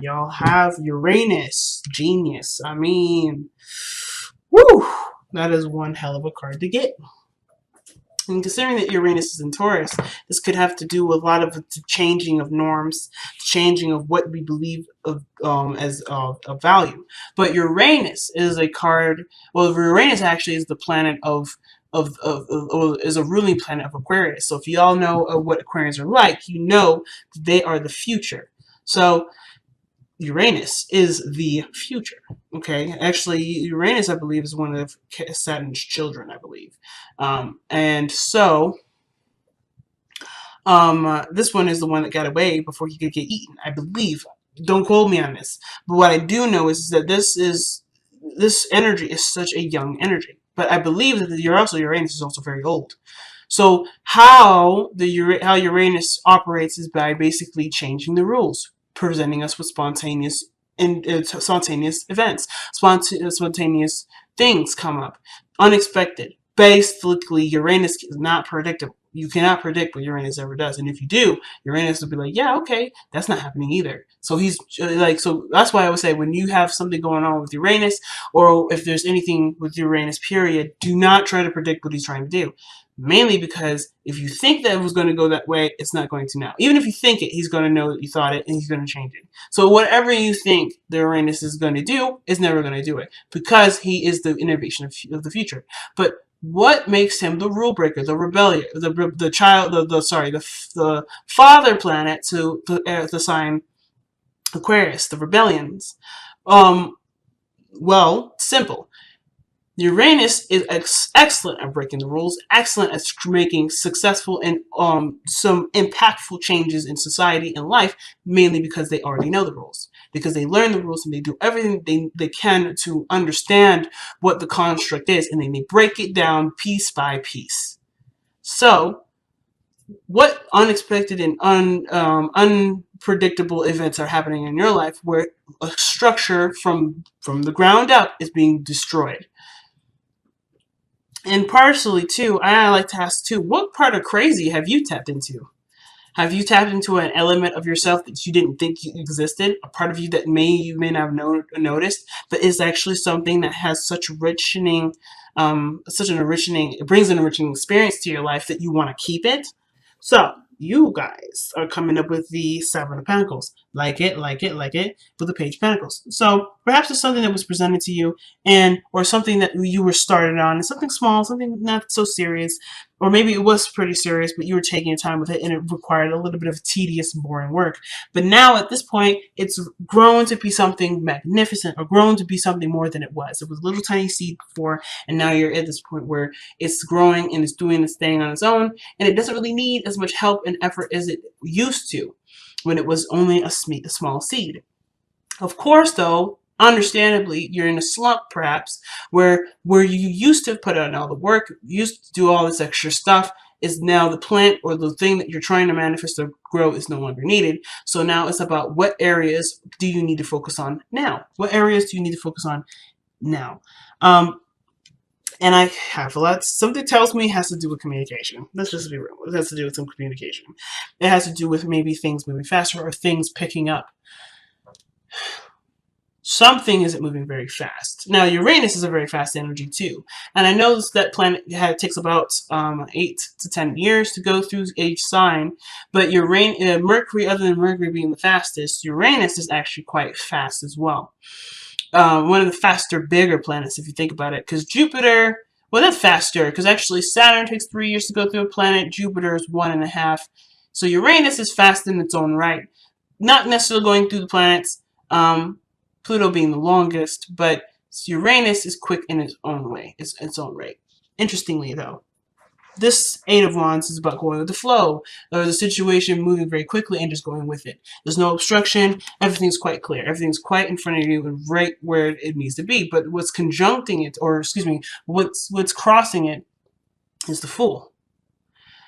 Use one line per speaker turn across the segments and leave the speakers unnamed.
y'all have Uranus. Genius. I mean, woo! That is one hell of a card to get. And considering that Uranus is in Taurus, this could have to do with a lot of the changing of norms, changing of what we believe of as of value. But Uranus is a card. Well, Uranus actually is the planet is a ruling planet of Aquarius. So if you all know what Aquarians are like, you know they are the future. So Uranus is the future. Okay, actually, Uranus, I believe, is one of Saturn's children, I believe, and so this one is the one that got away before he could get eaten, I believe. Don't quote me on this, but what I do know is that this energy is such a young energy. But I believe that Uranus is also very old. So how Uranus operates is by basically changing the rules, presenting us with spontaneous events, spontaneous things come up, unexpected. Basically, Uranus is not predictable. You cannot predict what Uranus ever does, and if you do, Uranus will be like, "Yeah, okay, that's not happening either." So he's so that's why I would say when you have something going on with Uranus, or if there's anything with Uranus, period, do not try to predict what he's trying to do. Mainly because if you think that it was going to go that way, it's not going to now. Even if you think it, he's going to know that you thought it and he's going to change it. So whatever you think the Uranus is going to do is never going to do it because he is the innovation of the future. But what makes him the rule breaker, the rebellion, the child, the father planet to the sign Aquarius, the rebellions? Well, simple. Uranus is excellent at breaking the rules, excellent at making successful and some impactful changes in society and life, mainly because they already know the rules. Because they learn the rules and they do everything they can to understand what the construct is, and then they break it down piece by piece. So, what unexpected and unpredictable events are happening in your life where a structure from the ground up is being destroyed? And partially, too, I like to ask, too, what part of crazy have you tapped into? Have you tapped into an element of yourself that you didn't think existed? A part of you that you may not have noticed, but is actually something that has such it brings an enriching experience to your life that you want to keep it? So, you guys are coming up with the Seven of Pentacles. Like it, with the Page of Pentacles. So, perhaps it's something that was presented to you, or something that you were started on, and something small, something not so serious, or maybe it was pretty serious, but you were taking your time with it, and it required a little bit of tedious and boring work. But now, at this point, it's grown to be something magnificent, or grown to be something more than it was. It was a little tiny seed before, and now you're at this point where it's growing and it's doing its thing on its own, and it doesn't really need as much help and effort as it used to when it was only a small seed. Of course, though, understandably, you're in a slump, perhaps, where you used to put out all the work, used to do all this extra stuff, is now the plant or the thing that you're trying to manifest or grow is no longer needed. So now it's about what areas do you need to focus on now? What areas do you need to focus on now? And I have a lot. Something tells me it has to do with communication. Let's just be real. It has to do with some communication. It has to do with maybe things moving faster or things picking up. Something isn't moving very fast. Now, Uranus is a very fast energy too. And I know that planet takes about 8 to 10 years to go through each sign. But Mercury, other than Mercury being the fastest, Uranus is actually quite fast as well. One of the faster, bigger planets, if you think about it. Because Jupiter, well, not faster, because actually Saturn takes 3 years to go through a planet. Jupiter is 1.5. So Uranus is fast in its own right. Not necessarily going through the planets, Pluto being the longest, but Uranus is quick in its own way, its own rate. Interestingly, though, this Eight of Wands is about going with the flow, or the situation moving very quickly and just going with it. There's no obstruction. Everything's quite clear. Everything's quite in front of you and right where it needs to be. But what's conjuncting it, or excuse me, what's crossing it is the Fool.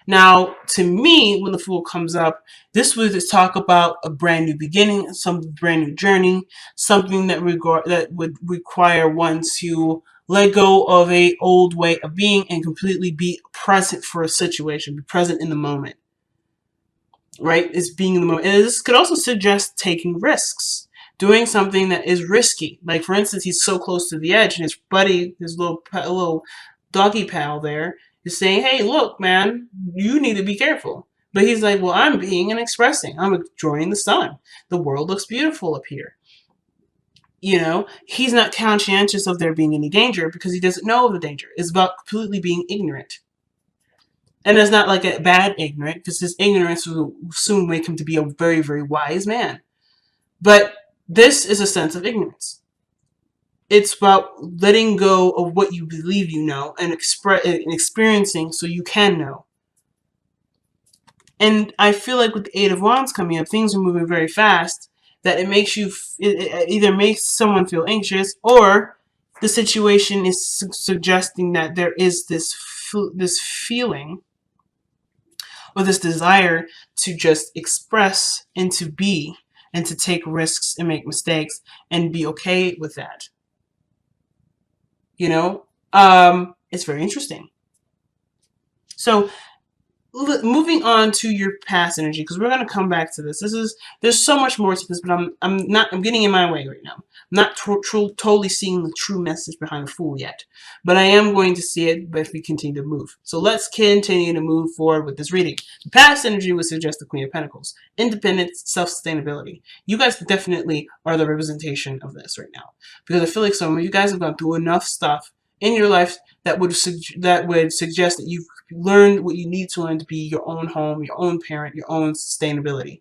Now, to me, when the Fool comes up, this would talk about a brand new beginning, some brand new journey, something that would require one to let go of a old way of being and completely be present for a situation, be present in the moment. Right? It's being in the moment. And this could also suggest taking risks. doing something that is risky. Like, for instance, he's so close to the edge, and his buddy, his little doggy pal there, is saying, "Hey, look, man, you need to be careful." But he's like, "Well, I'm being and expressing. I'm enjoying the sun. The world looks beautiful up here." You know, he's not conscientious of there being any danger because he doesn't know of the danger. It's about completely being ignorant. And it's not like a bad ignorant, because his ignorance will soon make him to be a very, very wise man. But this is a sense of ignorance. It's about letting go of what you believe you know and experiencing so you can know. And I feel like with the Eight of Wands coming up, things are moving very fast, that it makes you, it either makes someone feel anxious, or the situation is suggesting that there is this feeling or this desire to just express and to be and to take risks and make mistakes and be okay with that. You know, it's very interesting. So moving on to your past energy, because we're going to come back to this. There's so much more to this, but I'm getting in my way right now. I'm not totally seeing the true message behind the Fool yet, but I am going to see it if we continue to move. So let's continue to move forward with this reading. The past energy would suggest the Queen of Pentacles, independence, self-sustainability. You guys definitely are the representation of this right now, because I feel like some of you guys have gone through enough stuff in your life that would suggest that you've learned what you need to learn to be your own home, your own parent, your own sustainability,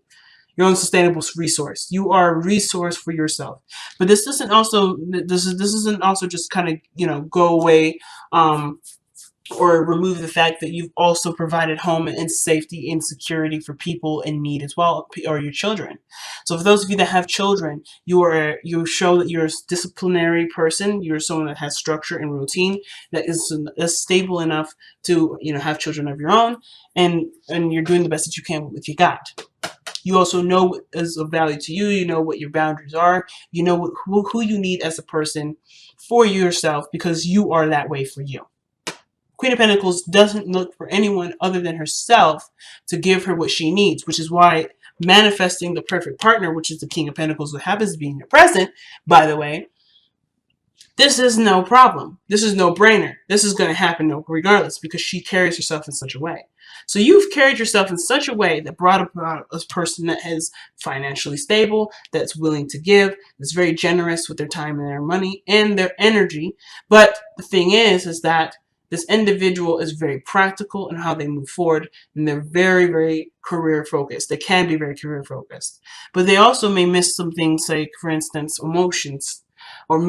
your own sustainable resource. You are a resource for yourself. But this doesn't also this isn't also just kind of, you know, go away or remove the fact that you've also provided home and safety and security for people in need as well, or your children. So for those of you that have children, you show that you're a disciplinary person. You're someone that has structure and routine, that is stable enough to, you know, have children of your own, and you're doing the best that you can with what you got. You also know what is of value to you. You know what your boundaries are. You know who you need as a person for yourself, because you are that way for you. Queen of Pentacles doesn't look for anyone other than herself to give her what she needs, which is why manifesting the perfect partner, which is the King of Pentacles, who happens to be in your present, by the way, this is no problem. This is no brainer. This is going to happen regardless, because she carries herself in such a way. So you've carried yourself in such a way that brought about a person that is financially stable, that's willing to give, that's very generous with their time and their money and their energy. But the thing is that this individual is very practical in how they move forward, and they're very, very career focused. They can be very career focused, but they also may miss some things, like, for instance, emotions, or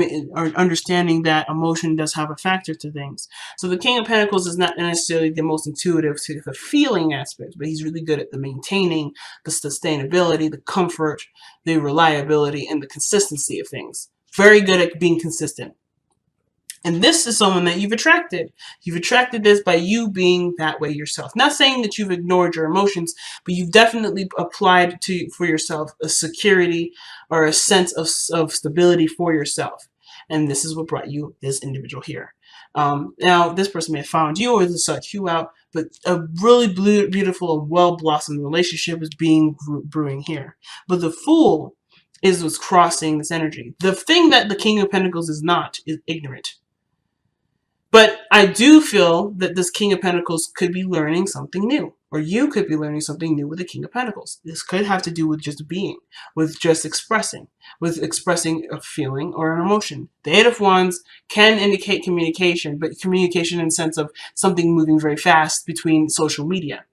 understanding that emotion does have a factor to things. So the King of Pentacles is not necessarily the most intuitive to the feeling aspect, but he's really good at the maintaining, the sustainability, the comfort, the reliability, and the consistency of things. Very good at being consistent. And this is someone that you've attracted. You've attracted this by you being that way yourself. Not saying that you've ignored your emotions, but you've definitely applied for yourself a security or a sense of stability for yourself. And this is what brought you this individual here. Now, this person may have found you or sought you out, but a really beautiful and well-blossomed relationship is brewing here. But the Fool is what's crossing this energy. The thing that the King of Pentacles is not is ignorant. But I do feel that this King of Pentacles could be learning something new. Or you could be learning something new with the King of Pentacles. This could have to do with just being, with just expressing, with expressing a feeling or an emotion. The Eight of Wands can indicate communication, but communication in the sense of something moving very fast between social media.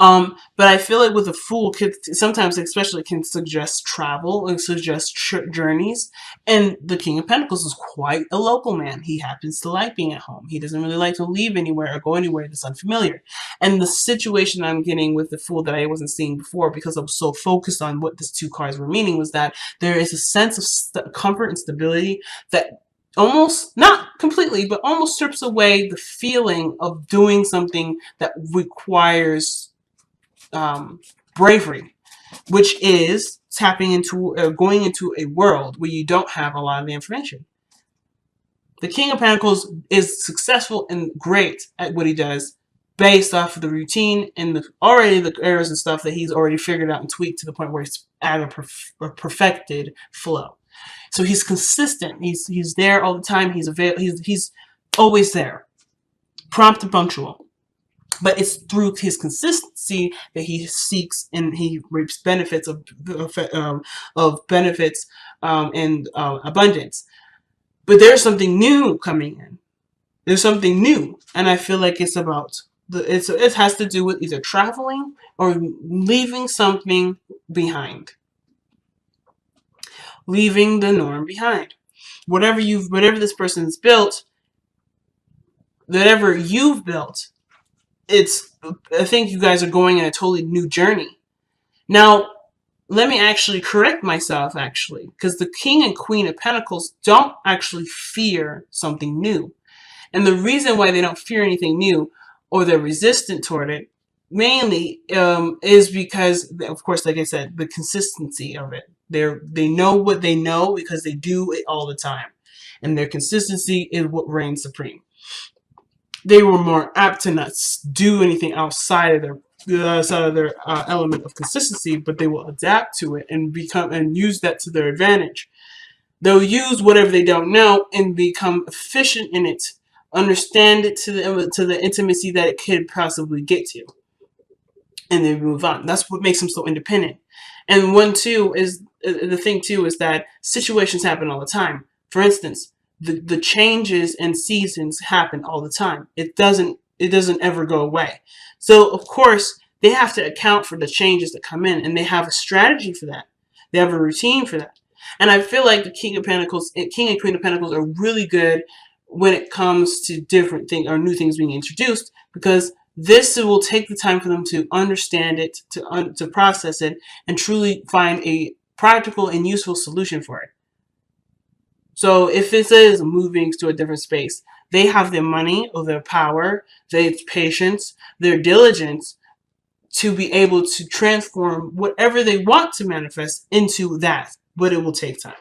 But I feel like with a Fool, sometimes especially can suggest travel and suggest journeys. And the King of Pentacles is quite a local man. He happens to like being at home. He doesn't really like to leave anywhere or go anywhere that's unfamiliar. And the situation I'm getting with the Fool that I wasn't seeing before, because I was so focused on what these two cards were meaning, was that there is a sense of comfort and stability that almost, not completely, but almost strips away the feeling of doing something that requires bravery, which is tapping into, going into a world where you don't have a lot of the information. The King of Pentacles is successful and great at what he does based off of the routine and already the errors and stuff that he's already figured out and tweaked to the point where it's at a perfected flow. So he's consistent. He's there all the time. He's always there, prompt and punctual. But it's through his consistency that he seeks and he reaps benefits of benefits and abundance. But there's something new coming in. There's something new, and I feel like it's about it has to do with either traveling or leaving something behind, leaving the norm behind. Whatever this person's built, whatever you've built, I think you guys are going in a totally new journey. Now, let me actually correct myself, because the King and Queen of Pentacles don't actually fear something new. And the reason why they don't fear anything new or they're resistant toward it mainly is because, of course, like I said, the consistency of it. They know what they know because they do it all the time. And their consistency is what reigns supreme. They were more apt to not do anything outside of their element of consistency, but they will adapt to it and use that to their advantage. They'll use whatever they don't know and become efficient in it, understand it to the intimacy that it could possibly get to, and then move on. That's what makes them so independent. And the thing too is that situations happen all the time. For instance, the changes and seasons happen all the time. It doesn't ever go away. So of course they have to account for the changes that come in, and they have a strategy for that. They have a routine for that. And I feel like the King and Queen of Pentacles are really good when it comes to different things or new things being introduced, because this will take the time for them to understand it, to process it, and truly find a practical and useful solution for it. So if this is moving to a different space, they have the money or their power, their patience, their diligence to be able to transform whatever they want to manifest into that, but it will take time.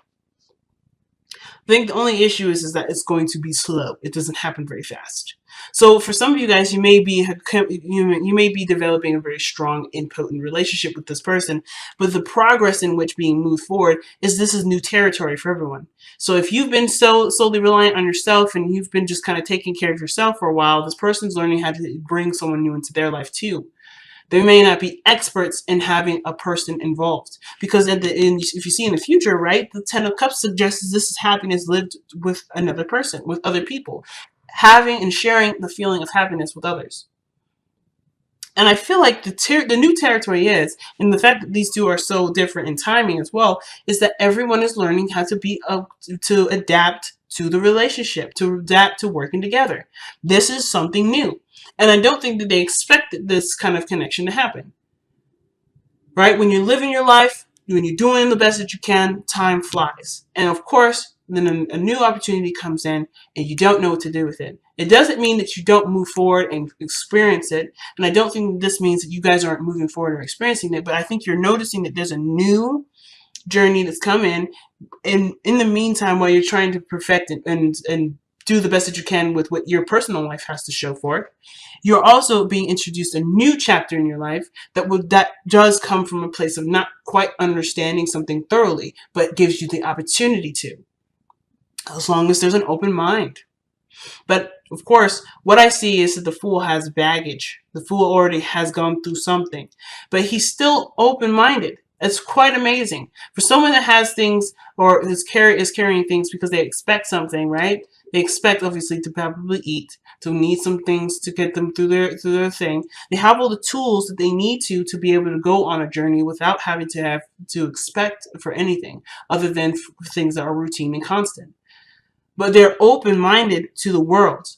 I think the only issue is that it's going to be slow. It doesn't happen very fast. So for some of you guys, you may be developing a very strong and potent relationship with this person, but the progress in which being moved forward this is new territory for everyone. So if you've been solely reliant on yourself and you've been just kind of taking care of yourself for a while, this person's learning how to bring someone new into their life too. They may not be experts in having a person involved, because if you see in the future, right, the Ten of Cups suggests this is happiness lived with another person, with other people, having and sharing the feeling of happiness with others. And I feel like the new territory is, and the fact that these two are so different in timing as well, is that everyone is learning how to adapt to the relationship, to adapt to working together. This is something new. And I don't think that they expected this kind of connection to happen. Right? When you're living your life, when you're doing the best that you can, time flies. And of course, then a new opportunity comes in and you don't know what to do with it. It doesn't mean that you don't move forward and experience it. And I don't think this means that you guys aren't moving forward or experiencing it, but I think you're noticing that there's a new journey that's come in the meantime, while you're trying to perfect it and do the best that you can with what your personal life has to show for it. You're also being introduced a new chapter in your life that does come from a place of not quite understanding something thoroughly, but gives you the opportunity to, as long as there's an open mind. But of course, what I see is that the Fool has baggage. The Fool already has gone through something, but he's still open-minded. It's quite amazing for someone that has things or is carrying things because they expect something, right? They expect, obviously, to probably eat, to need some things to get them through their thing. They have all the tools that they need to be able to go on a journey without having to have to expect for anything other than things that are routine and constant. But they're open-minded to the world.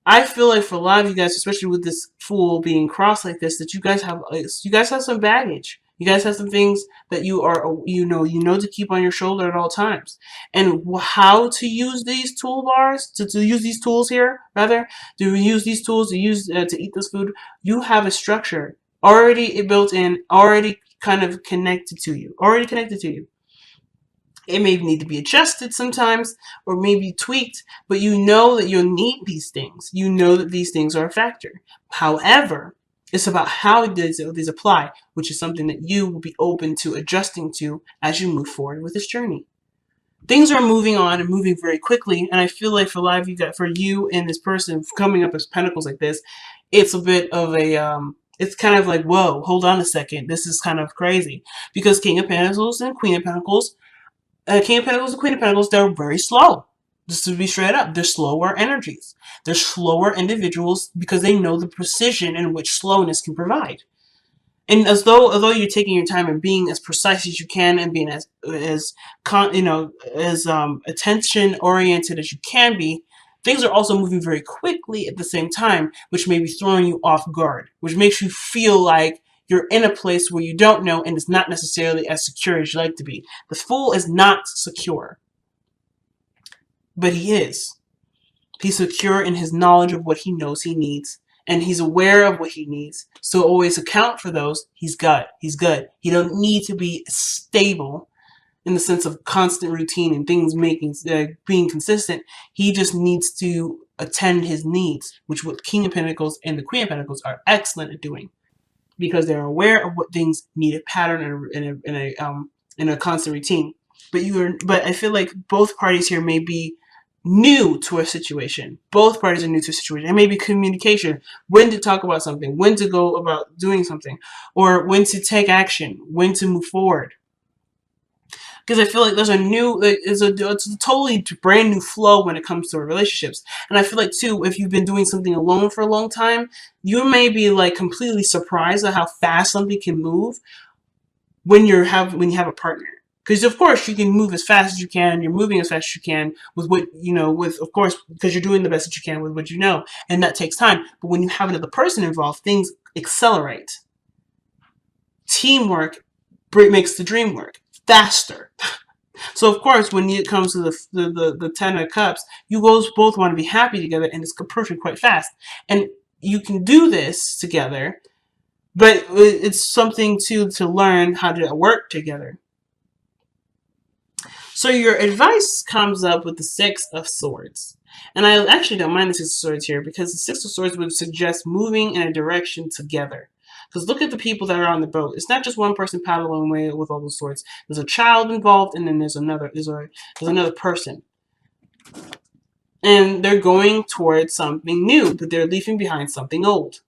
I feel like for a lot of you guys, especially with this Fool being crossed like this, that you guys have some baggage. You guys have some things that you know to keep on your shoulder at all times. And how to use these toolbars, to use these tools here, rather, to use these tools to eat this food, you have a structure already built in, already kind of connected to you. It may need to be adjusted sometimes or maybe tweaked, but you know that you'll need these things. You know that these things are a factor. However, It's about how these apply, which is something that you will be open to adjusting to as you move forward with this journey. Things are moving on and moving very quickly, and I feel like for a lot of you, for you and this person coming up as pentacles like this, it's a bit of a it's kind of like, whoa, hold on a second, this is kind of crazy, because King of Pentacles and Queen of Pentacles, King of Pentacles and Queen of Pentacles, they're very slow. Just to be straight up, they're slower energies. They're slower individuals because they know the precision in which slowness can provide. And although you're taking your time and being as precise as you can and being as attention oriented as you can be, things are also moving very quickly at the same time, which may be throwing you off guard, which makes you feel like you're in a place where you don't know and it's not necessarily as secure as you like to be. The Fool is not secure, but he is. He's secure in his knowledge of what he knows he needs. And he's aware of what he needs. So always account for those. He's good. He's good. He don't need to be stable in the sense of constant routine and things being consistent. He just needs to attend his needs, which what King of Pentacles and the Queen of Pentacles are excellent at doing, because they're aware of what things need a pattern in a constant routine. But I feel like both parties here may be new to a situation. Both parties are new to a situation. It may be communication, when to talk about something, when to go about doing something, or when to take action, when to move forward. Because I feel like there's it's a totally brand new flow when it comes to relationships. And I feel like too, if you've been doing something alone for a long time, you may be like completely surprised at how fast something can move when you have a partner. Because of course you can move as fast as you can. You're moving as fast as you can with what you know. Of course, because you're doing the best that you can with what you know, and that takes time. But when you have another person involved, things accelerate. Teamwork makes the dream work faster. So of course, when it comes to the Ten of Cups, you both want to be happy together, and it's perfect quite fast. And you can do this together, but it's something to learn how to work together. So your advice comes up with the Six of Swords. And I actually don't mind the Six of Swords here, because the Six of Swords would suggest moving in a direction together. Because look at the people that are on the boat. It's not just one person paddling away with all the swords. There's a child involved, and then there's another person. And they're going towards something new, but they're leaving behind something old.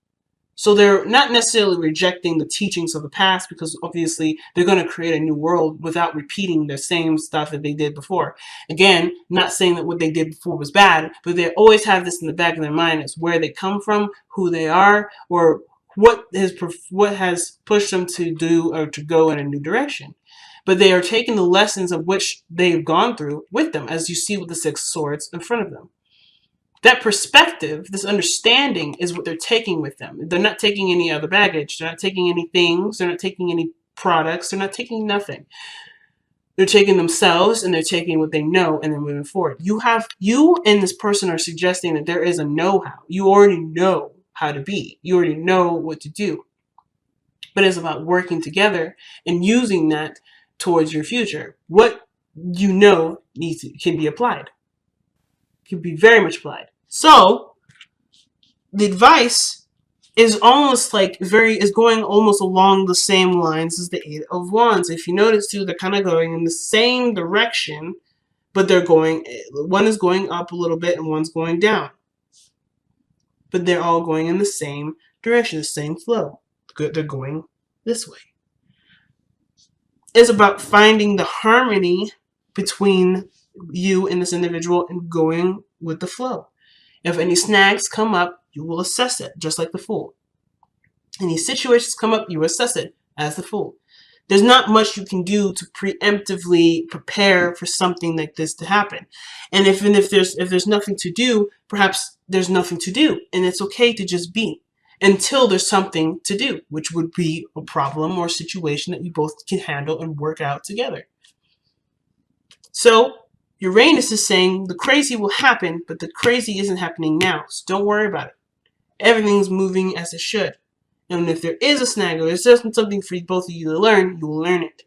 So they're not necessarily rejecting the teachings of the past, because obviously they're going to create a new world without repeating the same stuff that they did before. Again, not saying that what they did before was bad, but they always have this in the back of their mind as where they come from, who they are, or what has pushed them to do or to go in a new direction. But they are taking the lessons of which they've gone through with them, as you see with the Six Swords in front of them. That perspective, this understanding, is what they're taking with them. They're not taking any other baggage. They're not taking any things. They're not taking any products. They're not taking nothing. They're taking themselves, and they're taking what they know, and they're moving forward. You and this person are suggesting that there is a know-how. You already know how to be. You already know what to do. But it's about working together and using that towards your future. What you know can be applied. Can be very much applied. So the advice is almost like is going almost along the same lines as the Eight of Wands. If you notice too, they're kind of going in the same direction, but one is going up a little bit and one's going down. But they're all going in the same direction, the same flow. They're going this way. It's about finding the harmony between you and this individual and going with the flow. If any snags come up, you will assess it, just like the Fool. Any situations come up, you assess it as the Fool. There's not much you can do to preemptively prepare for something like this to happen. And if there's nothing to do, perhaps there's nothing to do, and it's okay to just be until there's something to do, which would be a problem or situation that you both can handle and work out together. So Uranus is saying the crazy will happen, but the crazy isn't happening now, so don't worry about it. Everything's moving as it should. And if there is a snag or there's just something for both of you to learn, you will learn it.